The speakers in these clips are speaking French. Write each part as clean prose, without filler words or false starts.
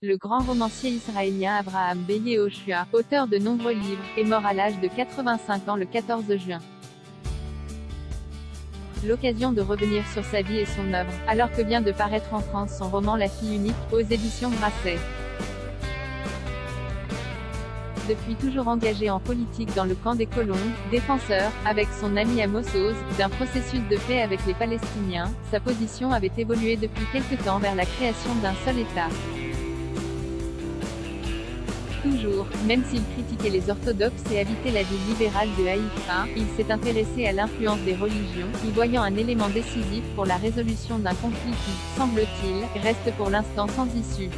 Le grand romancier israélien Abraham B. Yehoshua, auteur de nombreux livres, est mort à l'âge de 85 ans le 14 juin. L'occasion de revenir sur sa vie et son œuvre, alors que vient de paraître en France son roman La fille unique, aux éditions Grasset. Depuis toujours engagé en politique dans le camp des colons, défenseur, avec son ami Amos Oz, d'un processus de paix avec les Palestiniens, sa position avait évolué depuis quelque temps vers la création d'un seul État. Toujours, même s'il critiquait les orthodoxes et habitait la ville libérale de Haïfa, il s'est intéressé à l'influence des religions, y voyant un élément décisif pour la résolution d'un conflit qui, semble-t-il, reste pour l'instant sans issue.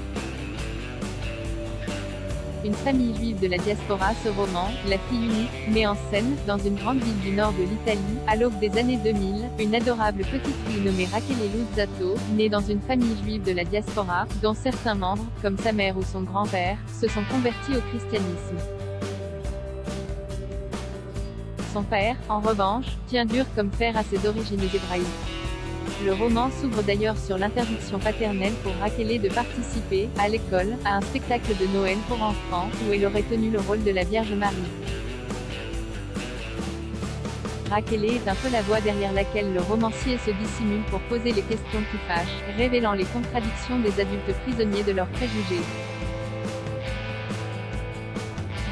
Une famille juive de la diaspora, ce roman, La fille unique, met en scène, dans une grande ville du nord de l'Italie, à l'aube des années 2000, une adorable petite fille nommée Rachele Luzzatto, née dans une famille juive de la diaspora, dont certains membres, comme sa mère ou son grand-père, se sont convertis au christianisme. Son père, en revanche, tient dur comme fer à ses origines hébraïques. Le roman s'ouvre d'ailleurs sur l'interdiction paternelle pour Rachele de participer, à l'école, à un spectacle de Noël pour enfants, où elle aurait tenu le rôle de la Vierge Marie. Rachele est un peu la voix derrière laquelle le romancier se dissimule pour poser les questions qui fâchent, révélant les contradictions des adultes prisonniers de leurs préjugés.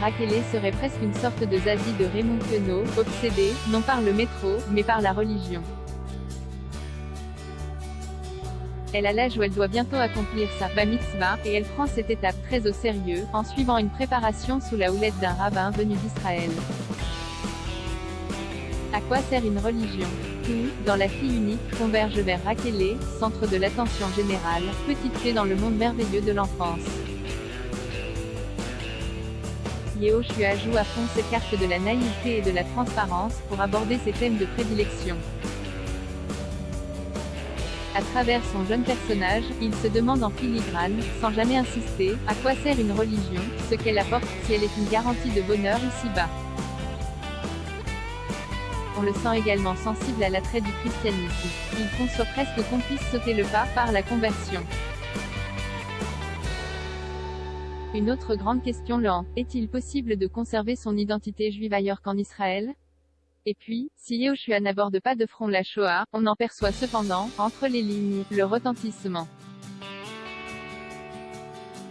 Rachele serait presque une sorte de Zazie de Raymond Queneau, obsédée, non par le métro, mais par la religion. Elle a l'âge où elle doit bientôt accomplir sa bar mitzvah, et elle prend cette étape très au sérieux, en suivant une préparation sous la houlette d'un rabbin venu d'Israël. À quoi sert une religion? Tout, dans La fille unique, converge vers Rachele, centre de l'attention générale, petite fée dans le monde merveilleux de l'enfance. Yehoshua joue à fond ses cartes de la naïveté et de la transparence, pour aborder ses thèmes de prédilection. À travers son jeune personnage, il se demande en filigrane, sans jamais insister, à quoi sert une religion, ce qu'elle apporte, si elle est une garantie de bonheur ici-bas. On le sent également sensible à l'attrait du christianisme. Il conçoit presque qu'on puisse sauter le pas, par la conversion. Une autre grande question le hante. Est-il possible de conserver son identité juive ailleurs qu'en Israël? Et puis, si Yehoshua n'aborde pas de front la Shoah, on en perçoit cependant, entre les lignes, le retentissement.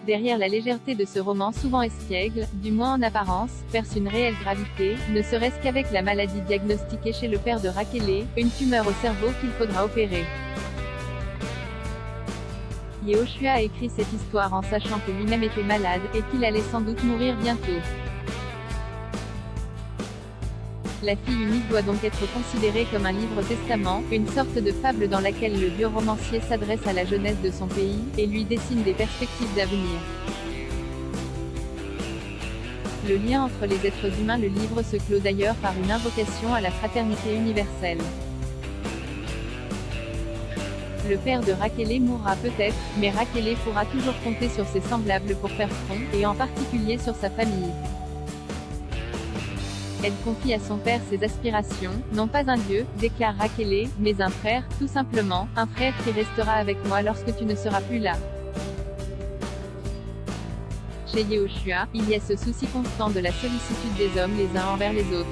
Derrière la légèreté de ce roman souvent espiègle, du moins en apparence, perce une réelle gravité, ne serait-ce qu'avec la maladie diagnostiquée chez le père de Rachele, une tumeur au cerveau qu'il faudra opérer. Yehoshua a écrit cette histoire en sachant que lui-même était malade, et qu'il allait sans doute mourir bientôt. La fille unique doit donc être considérée comme un livre-testament, une sorte de fable dans laquelle le vieux romancier s'adresse à la jeunesse de son pays, et lui dessine des perspectives d'avenir. Le lien entre les êtres humains. Le livre se clôt d'ailleurs par une invocation à la fraternité universelle. Le père de Rachele mourra peut-être, mais Rachele pourra toujours compter sur ses semblables pour faire front, et en particulier sur sa famille. Elle confie à son père ses aspirations, non pas un dieu, déclare Rachele, mais un frère, tout simplement, un frère qui restera avec moi lorsque tu ne seras plus là. Chez Yehoshua, il y a ce souci constant de la sollicitude des hommes les uns envers les autres.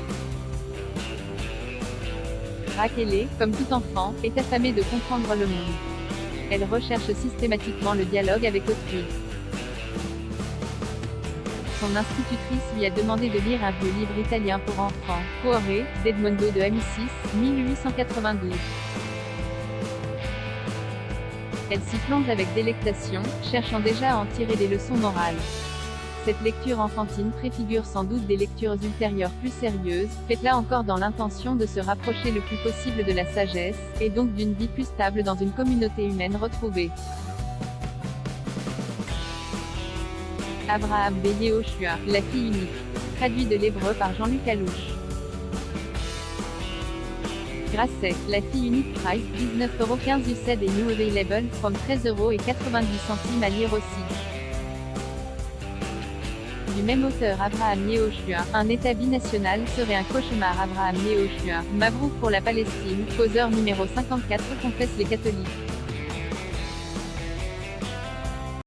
Rachele, comme tout enfant, est affamée de comprendre le monde. Elle recherche systématiquement le dialogue avec autrui. Son institutrice lui a demandé de lire un vieux livre italien pour enfants, Cuore, d'Edmondo de Amicis, 1892. Elle s'y plonge avec délectation, cherchant déjà à en tirer des leçons morales. Cette lecture enfantine préfigure sans doute des lectures ultérieures plus sérieuses, faites là encore dans l'intention de se rapprocher le plus possible de la sagesse, et donc d'une vie plus stable dans une communauté humaine retrouvée. Abraham B. Yehoshua, La fille unique. Traduit de l'hébreu par Jean-Luc Alouche. Grasset, La fille unique. Price, 19,15 € used et new available, from 13,90 € à lire aussi. Du même auteur Abraham Yehoshua, un État binational serait un cauchemar. Abraham Yehoshua, Mabrouk pour la Palestine, causeur numéro 54, confesse les catholiques.